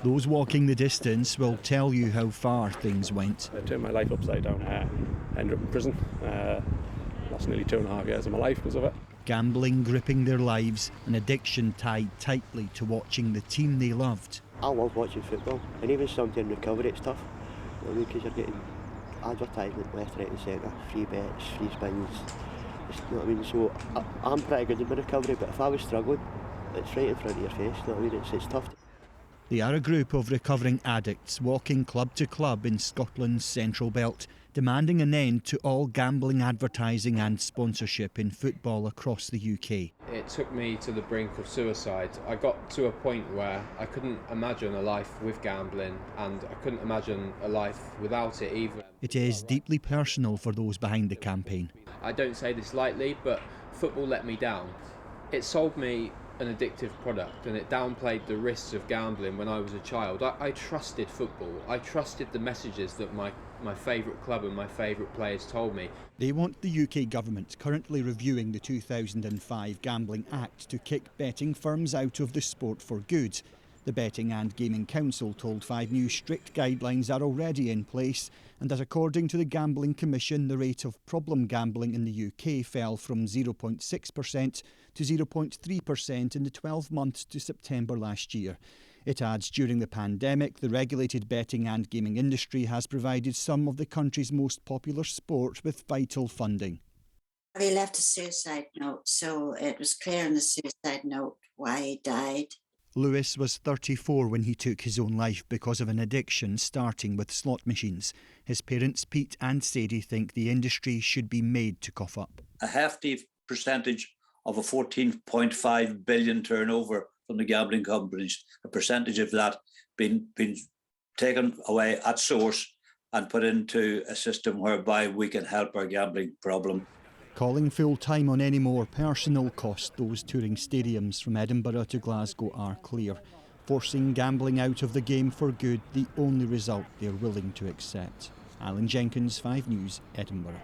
Those walking the distance will tell you how far things went. I turned my life upside down. I ended up in prison. Lost nearly 2.5 years of my life because of it. Gambling gripping their lives, an addiction tied tightly to watching the team they loved. I love watching football, and even something in recovery, it's tough. Because you're getting advertisement left, right and centre, free bets, free spins. You know what I mean? So I'm pretty good in my recovery, but if I was struggling, it's right in front of your face. You know what I mean? It's tough. They are a group of recovering addicts walking club to club in Scotland's Central Belt, demanding an end to all gambling advertising and sponsorship in football across the UK. It took me to the brink of suicide. I got to a point where I couldn't imagine a life with gambling, and I couldn't imagine a life without it either. It is deeply personal for those behind the campaign. I don't say this lightly, but football let me down. It sold me an addictive product, and it downplayed the risks of gambling when I was a child. I trusted football. I trusted the messages that my favourite club and my favourite players told me. They want the UK government, currently reviewing the 2005 Gambling Act, to kick betting firms out of the sport for good. The Betting and Gaming Council told 5 News strict guidelines are already in place, and that according to the Gambling Commission, the rate of problem gambling in the UK fell from 0.6% to 0.3% in the 12 months to September last year. It adds during the pandemic, the regulated betting and gaming industry has provided some of the country's most popular sport with vital funding. He left a suicide note, so it was clear in the suicide note why he died. Lewis was 34 when he took his own life because of an addiction starting with slot machines. His parents, Pete and Sadie, think the industry should be made to cough up. A hefty percentage of a 14.5 billion turnover from the gambling companies, a percentage of that being taken away at source and put into a system whereby we can help our gambling problem. Calling full time on any more personal cost those touring stadiums from Edinburgh to Glasgow are clear. Forcing gambling out of the game for good, the only result they're willing to accept. Alan Jenkins, 5 News, Edinburgh.